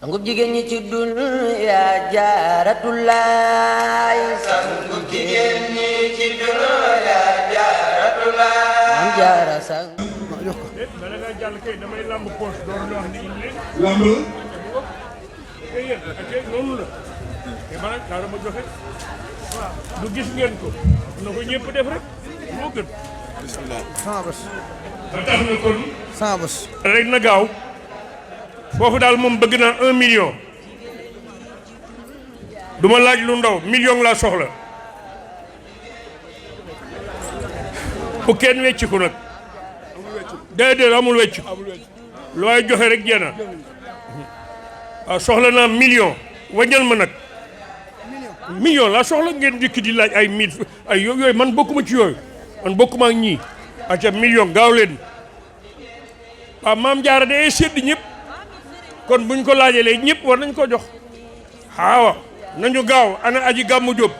sangub jigéen ñi ci dunya jaaratullaay sangub jigéen ñi ci dunya jaaratullaay am jaara sang bala nga jàll kay damay lamb poche door la wax ni indi lamb kay yéen ak noonu la te bala dara ma joxe waaw du gis ngeen ko na ko ñëpp def rek moo gën bismillah sama bés ba tax na kon sama bés rek na gaaw foofu daal moom bëgg naa 1 million duma laaj lu ndaw million laa soxla bu kenn wecciku nag déedéet amul wecc looy joxe rek jeena waaw soxla naa million waññal ma nag million laa soxla ngeen dikk di laaj ay mille ay yooyu man bokkuma ci yooyu man bokkuma ak ñii acca million gaaw leen waaw maam jaara day sedd ñëpp kon buñ ko laajalee ñëpp war nañ ko jox waaw nañu gaaw ana aji gàmmu jóob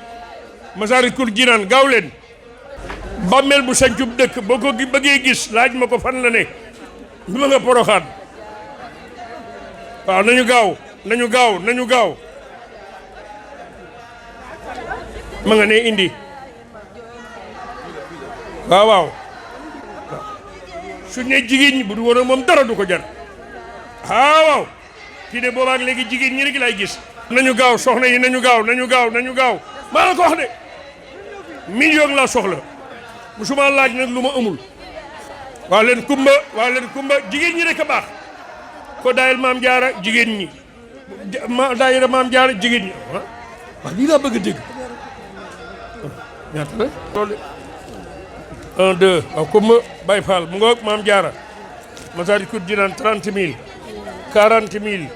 Masaalikul Jinaan gaaw leen bàmmeel bu sancub dëkk boo ko bëggee gis laaj ma ko fan la ne ma nga Poroxaan waaw nañu gaaw nañu gaaw ma nga ne indi waaw su ne jigéen ñi bu du woon moom dara du ko jar waaw kii de boobaak léegi jigéen ñi rek lay gis nañu gaaw soxna yi nañu gaaw maa la ko wax de million laa soxla musuma laaj nag lu ma amul waa leen kumba jigéen ñi rek a baax ko daayil maam jaara jigéen ñi daayira maam jaara jigéen ñi waaw lii laa bëgg a dégg ñaata la loolu 1 2 waaw kumba Baye Fall mu ngoog maam jaara Masaalikul Jinaan 30 000 40 000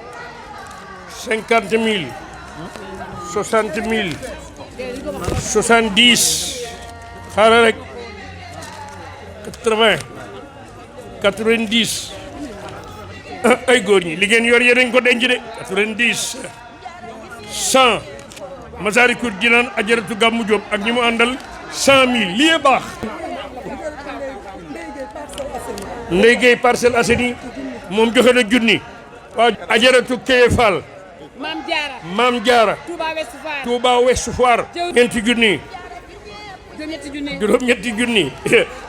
50 000 60 000 70 xaaral rek 80 90 ay góor ñi li ngeen yor yéen ko denc de 90 100 Masaalikul Jinaan ajaratu Gàmmu Jóob ak ñi mu àndal 100 000 lii baax Ndey Gueye Parcelles Assainies moom joxe na junni waaw ajaratu Keye Fall Maam Jaara Touba Ouest Foire ñeenti junni juróom-ñetti junni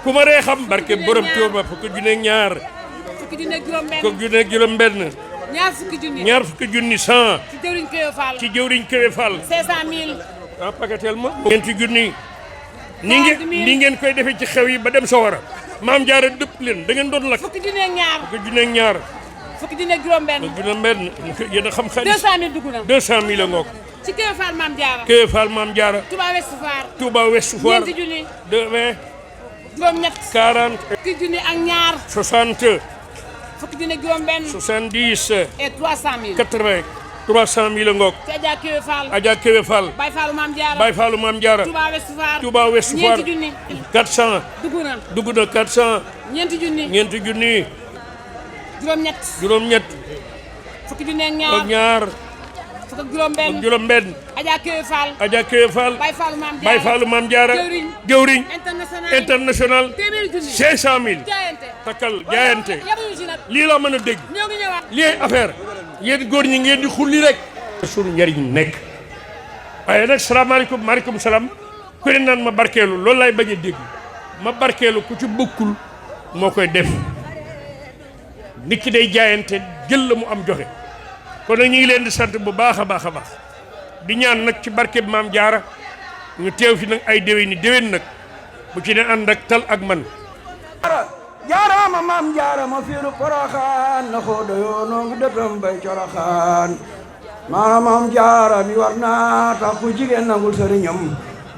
ku ma ree xam barke borom Touba fukki junni ak ñaar fukki junni ak juróom-benn ñaar fukki junni 100 ci jëwriñ Keye Fall 500 000 ah pagatel ma ñeenti junni ni ngeen koy defee ci xew yi ba dem sawara Maam Jaara dëpp leen da ngeen doon lakk fukki junni ak ñaar fukki junni ak juróom-benn yéen a xam xaalis 200 000 dugg na 200 000 la ngoog ci Keye Fall Maam Jaara Keye Fall Maam Jaara Touba Ouest Foire ñeenti junni 20 juróom-ñett 40 fukki junni ak ñaar 60 fukki junni ak juróom-benn 70 et 300 000 80 300 000 la ngoog ci Adja Keye Fall Adja Keye Fall Baye Fallu Maam Jaara Baye Fallu Maam Jaara Touba Ouest Foire ñeenti junni 400 dugg na 400 ñeenti junni juróom-ñett fukki junni ak ak ñaar fukk ak juróom-benn Adja Keye Fall Baye Fallu Maam Jaara jëwriñ international international téeméeri junni 500 000 jaayante takkal jaayante yabuñu ci nag lii laa mën a dégg ñoo ngi ñëwaat lii ay affaire yéen góor ñi ngeen di xulli rek suñu njëriñ nekk waaye nag salaamaaleykum maaleykum salaam ku ne naan ma barkeelu loolu laay bañ a dégg ma barkeelu ku ci bokkul moo koy def nit ki day jaayante jël la mu am joxe kon nag ñu ngi leen di sant bu baax a baax a baax di ñaan nag ci barke bi Maam Jaara ñu teew fi nag ay déwén nag bu ci ne ànd ak tal ak man jaaraama maam jaarama fiiru Poroxaan na xoodo yoonoo ngi dëtam bay coroxaan maam jaara mi war naa tax ku jigéen nangul sëriñam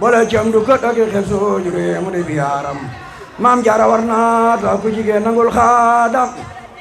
boole cam du kët ak xesoo ñu ree mu de bi yaaram maam jaara war naa tax ku jigéen nangul xaadam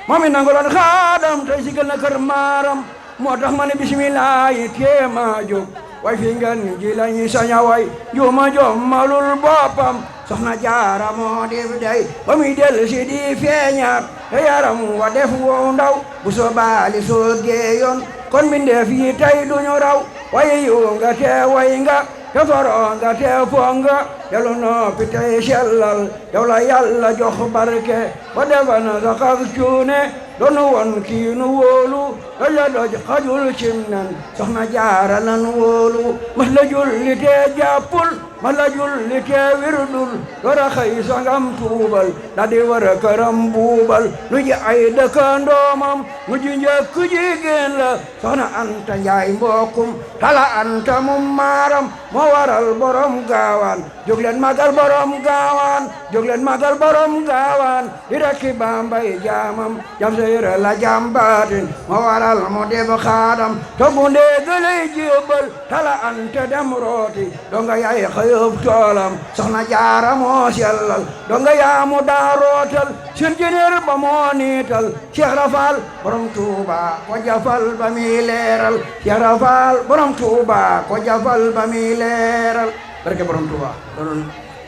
moom it nanguloon xaadam tey sigal na kër maaram moo tax ma ne bismillaahi téema jóg way fi ngeen ji la ñuy saña way juuma jommalul boppam soxna jaara moo def day ba muy del si di feeñaat te yaram wa def wow ndaw bu soo baali soo geeyoon kon mbindeef yi tey duñu raw waye yu nga te way nga te foro nga te fo nga delu noppi tey sellal yow la yàlla jox barke ba defana sa xaf cuune doonu woon kii nu wóolu doja doj xajul cim nen soxna jaara lan wóolu mas la julli tee jàppul mas la julli tee wirdul dora xëy sangam tuubal da di war a këram buubal nu ji ay dëkkandoomam nu ji njëkk jigéen la soxna anta njaay mbokkum tala anta mum maaram moo waral borom gaawaan jóg leen magal borom gaawaan jóg leen magal borom gaawaan di rekki bambay jaamam jam seyra la jambaatin moo waral mu deb xaadam togu ndeegalay jébbal tala anta dem rooti donga yaay xëyëb toolam soxna jaara moo sellal donga yaamu daa rootal seen jeneer ba moo niital Cheikh Rafal borom Tuuba ko jafal ba mi leeral Cheikh Rafal borom Tuuba ko jafal ba mi leeral barke borom Tuuba doon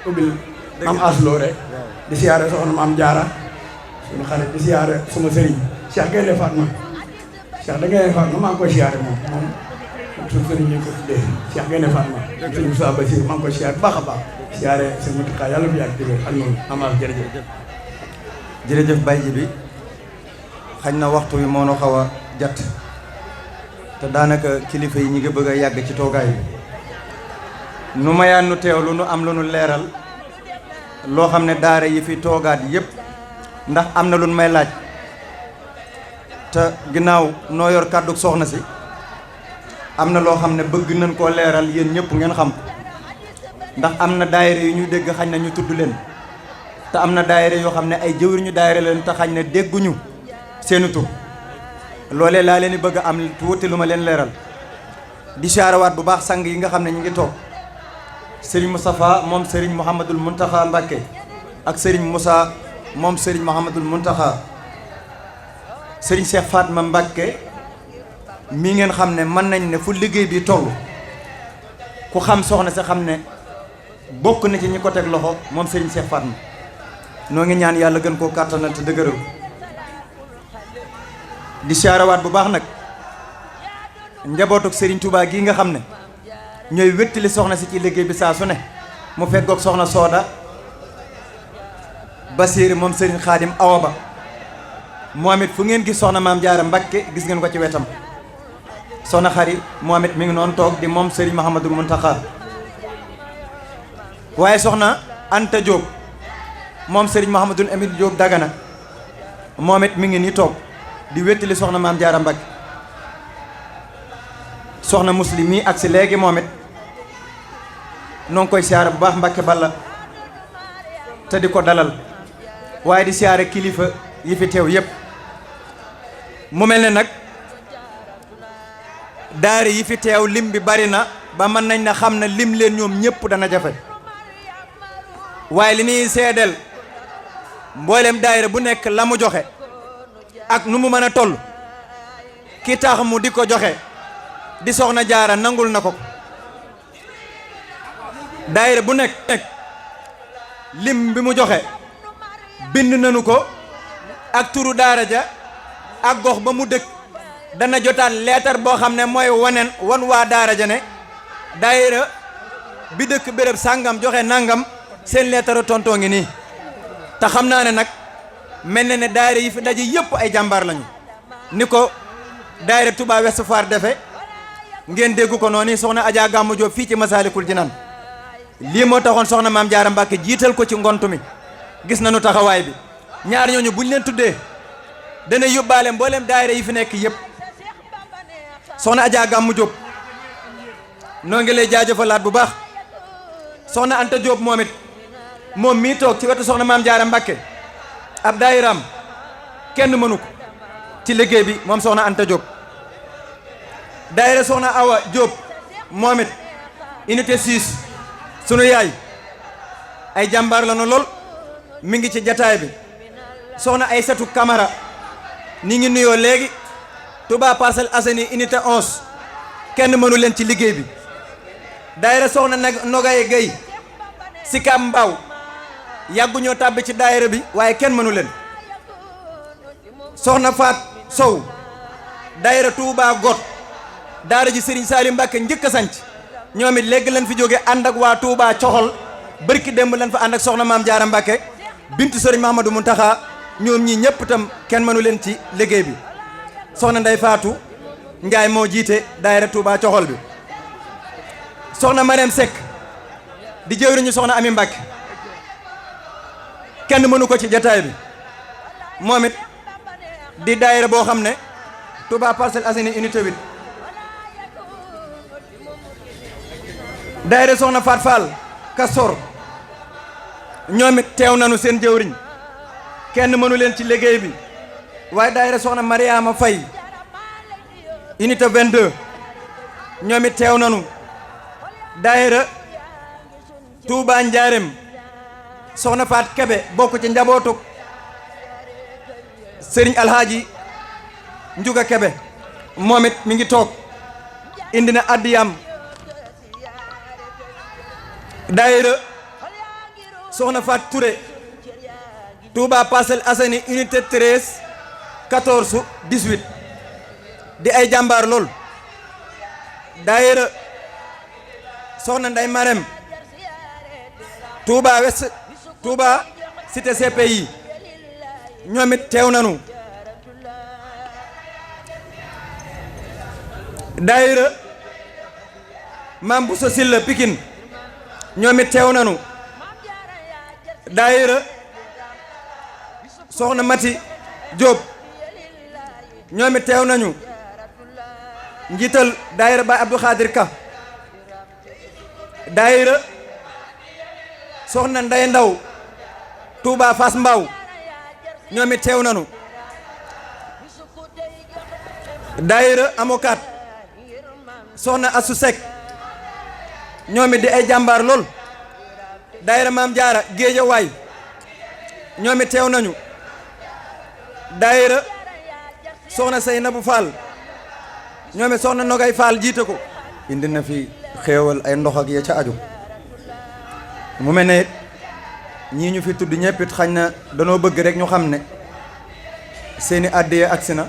ubbil am aslo rek di siyaare soxna maam jaara suñu xarit di siyaare sama sëriñ Cheikh Gaynde Fatma Cheikh da Gaynde Fatma maa ngi koy siyaare moom suñu sëriñ ñu ko tuddee Cheikh Gaynde Fatma sëriñ Moussa Bassir maa ngi koy siyaare baax a baax siyaare sëñ Moutika yàlla fi yàgg dégg ak noonu amaas jërëjëf Baye Djibi xañ na waxtu wi moo nu xaw a jat te daanaka kilifa yi ñi ngi bëgg a yàgg ci toogaay bi nu mayaan nu teewlu nu am lu nu leeral loo xam ne daara yi fi toogaat yépp ndax am na lu nu may laaj te ginnaaw noo yor kàddu soxna si am na loo xam ne bëgg nañ koo leeral yéen ñëpp ngeen xam ndax am na daayira yu ñu dégg xañ na ñu tudd leen te am na daayira yoo xam ne ay jëwriñu ñu daayira leen te xañ na dégguñu seeni tur loolee laa leen di bëgg a am tuuti lu ma leen leeral di siyaarawaat bu baax sang yi nga xam ne ñu ngi toog Serigne Moustapha moom Serigne Mouhamadul Mountakha Mbacké ak Serigne Moussa moom Serigne Mouhamadul Mountakha Serigne Cheikh Fatma Mbacké mii ngeen xam ne mën nañ ne fu liggéey bi toll ku xam soxna si xam ne bokk na ci ñi ko teg loxo moom Serigne Cheikh Fatma noo ngi ñaan yàlla gën koo kàttanal te dëgëral di siyaarawaat bu baax nag njabootuk Serigne Touba gii nga xam ne ñooy wéttali soxna si ci liggéey bi saa su ne mu feggoog soxna Sooda Basiir moom Serigne Khadim Awa Ba moom it fu ngeen gis soxna Maam Jaara Mbacké gis ngeen ko ci wetam soxna Xari moom it mi ngi noonu toog di moom Serigne Mouhamadul Mountakha waaye soxna Anta Diop moom Serigne Mouhamadul Amin Diop Dagana moom it mi ngi nii toog di wéttali soxna Maam Jaara Mbacké soxna Muslim yi ak si léegi moom it noo ngi koy siyaare bu baax Mbacké Balla te di ko dalal waaye di siyaare kilifa yi fi teew yépp mu mel ne nag daara yi fi teew lim bi bari na ba mën nañ na xam na lim leen ñoom ñëpp dana jafe waaye li ñuy seedeel mboolem daayira bu nekk la mu joxe ak nu mu mën a toll ki tax mu di ko joxe di soxna jaara nangul na ko daayira bu nekk lim bi mu joxe bind nañu ko ak turu daara ja ak gox ba mu dëkk dana jotaat leetar boo xam ne mooy wan waa daara ja ne daayira bi dëkk béréb sàngam joxe nangam seen leetaru tontoo ngi nii te xam naa ne nag mel na ne daayira yi fi daje yëpp ay jàmbaar lañu ni ko daayira Touba Ouest Foire defe ngeen dégg ko noonu soxna Adja Gamou Diop fii ci Masaalikul Jinaan lii moo taxoon soxna Maam Jaara Mbacké jiital ko ci ngontu mi gis nañu taxawaay bi ñaar ñooñu buñ leen tuddee dana yóbbaale mboolem daayira yi fi nekk yëpp soxna Adja Gamou Diop noo ngi lay jaajëfalaat bu baax soxna Anta Diop moom it moom mii toog ci wetu soxna Maam Jaara Mbacké ab daayiraam kenn mënu ko ci liggéey bi moom soxna Anta Diop daayira soxna Awa Diop moom it unité 6 sunu yaay ay jàmbaar la no lool mi ngi ci jataay bi soxna Aysatu Camara ni ngi nuyoo léegi Touba Parcelles Assainies unité 11 kenn mënu leen ci liggéey bi daayira soxna nag Nogaye Gueye si Kam Mbaaw yàgguñoo tàbbi ci daayira bi waaye kenn mënu leen soxna Faat Sow daayira Touba Got daara ji Serigne Salim Mbacké njëkk a sanc ñoom it léegi lañ fi jóge ànd ak waa Touba Coxol bërki démb lañ fa ànd ak soxna Maam Jaara Mbacké bintu Serigne Mahamadou Mountakha ñoom ñii ñëpp itam kenn mënu leen ci liggéey bi soxna Ndey Faatu Njaay moo jiite daayira Touba Coxol bi soxna Mariam Seck di jëwriñu soxna Ami Mbàkke kenn mënu ko ci jataay bi moom it di daayira boo xam ne Touba Parcelles Assainies unité 8 daayira soxna Faat Fall Kasor ñoom it teew nañu seen jëwriñ kenn mënu leen ci liggéey bi waaye daayira soxna Mariama Fay unité 22 ñoom it teew nañu daayira Touba Njaareem soxna Faat Kebe bokk ci njabootu Sëriñ Alhaaji Njuga Kebe moom it mi ngi toog indi na addiyam daayira soxna Faat Touré Touba Parcelles Assainies unité 13 14 18 di ay jàmbaar lool daayira soxna Ndey Marème Touba West Touba cité CPI ñoom it teew nanu daayira Maam Bousso Silla Pikine ñoom it teew nanu daayira soxna Mati Diop ñoom it teew nañu njiital daayira Baay Abdou Khadir Ka daayira soxna Ndey Ndaw Touba Fass Mbaw ñoom it teew nañu daayira amokat soxna Asu Seck ñoom it di ay jàmbaar lool daayira Maam Jaara Géejawaay ñoom it teew nañu daayira soxna Seynabu Fall ñoom it soxna Nogay Fall jiite ko indi na fi xéewal ay ndox ak ya ca aju mu mel ne ñii ñu fi tudd ñëpp it xañ na danoo bëgg rek ñu xam ne seeni àddiya agsi na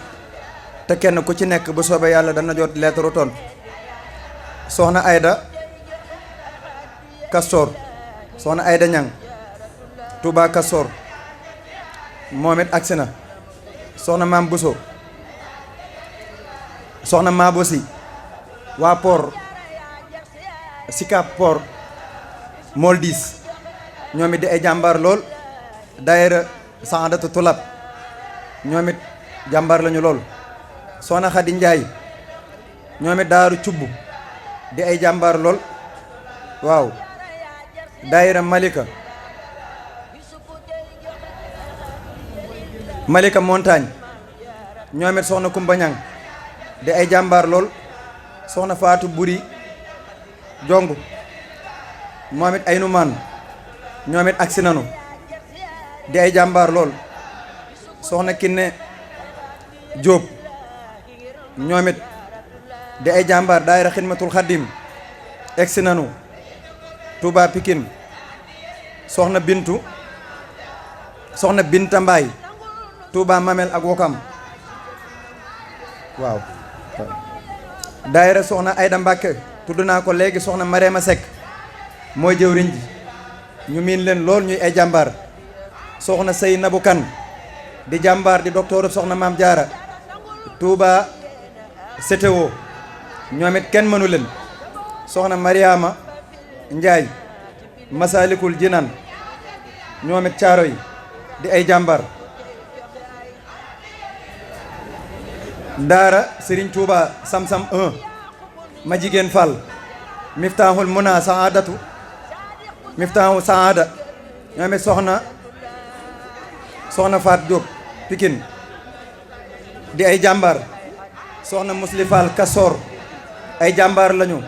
te kenn ku ci nekk bu soobee yàlla dana jot lettre tontu soxna Ayda Kastor soxna Ayda Ñang Touba Kastor moom it agsi na soxna Maam Bousso soxna Maabosi waa port Sicap port mool 10 ñoom it di ay jàmbaar lool daayira Saadatu Tulab ñoom it jàmbaar lañu lool soxna Xadi Njaay ñoom it daaru cubb di ay jàmbaar lool waaw daayira Malika Montagne ñoom it soxna Kumba Ñang di ay jàmbaar lool soxna Faatu Buri Jong moom it ay numaan ñoom it agsi nanu di ay jàmbaar lool soxna Kinne Jóob ñoom it di ay jàmbaar daayira Xidmatul Xaddim agsi nanu Touba Pikine soxna Binta Mbaay Touba Mamel ak Wokam waaw daayira soxna Ayda Mbàkke tudd naa ko léegi soxna Marema Seck mooy jëwriñ ji ñu miin leen lool ñuy ay jàmbaar soxna Seynabu Kan di jàmbaar di docteur soxna Maam Jaara Touba CTO ñoom it kenn mënu leen soxna Mariama Njaay Masalikul Jinan ñoom it caaro yi di ay jàmbaar daara Serigne Touba Sam-Sam 1 ma jigéen Fall Miftahul Muna Saadatu Miftahu Saada ñoom it soxna Faat Diop Pikine di ay jàmbaar soxna Musli Fall Kasor ay jàmbaar lañu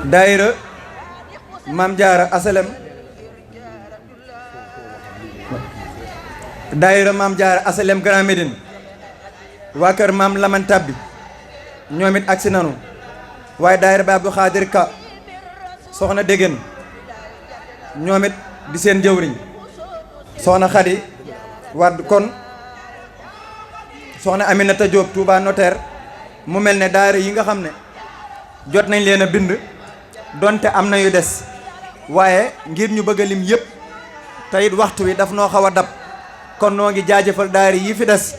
daayira Maam Jaara Asalem daayira Maam Jaara Asalem Grand Médine waa kër Maam Laman Tabbi ñoom it agsi nanu waaye daayira ba Abdou Khadir Ka soxna Déggen ñoom it di seen jëwriñ soxna Xadi Wadd kon soxna Aminata Diop Touba Notaire mu mel ne daayira yi nga xam ne jot nañ leen a bind donte am na yu des waaye ngir ñu bëgg a lim yëpp te it waxtu wi daf noo xaw a dab kon noo ngi jaajëfal daara yi fi des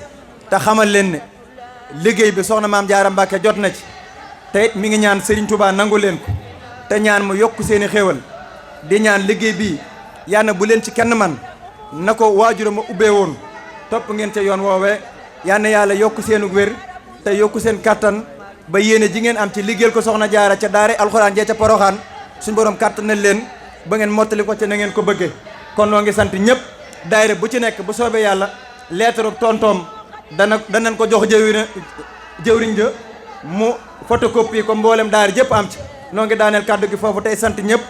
te xamal leen ne liggéey bi soxna maam Jaara Mbàkke jot na ci te it mi ngi ñaan Serigne Touba nangu leen ko te ñaan mu yokk seeni xéewal di ñaan liggéey bii yàlla bu leen ci kenn man na ko waajura ma ubbee woon topp ngeen ca yoon woowee yal na yàlla yokk seenu wér te yokk seen kattan ba yéene ji ngeen am ci liggéeyal ko soxna jaara ca daare alxuraan jee ca poroxaan suñ borom kattan na leen ba ngeen mottali ko ca na ngeen ko bëggee kon noo ngi sant ñëpp daayira bu ci nekk bu soobee yàlla leetaru tontoom danañ ko jox jëwriñ ja mu photocopie ko mboolem daara jëpp am ci noo ngi daaneel kàddu gi foofu tey sant ñëpp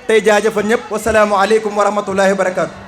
tey jaajëfal ñëpp wasalaamu aleykum wa rahmatullahi wa barakaatu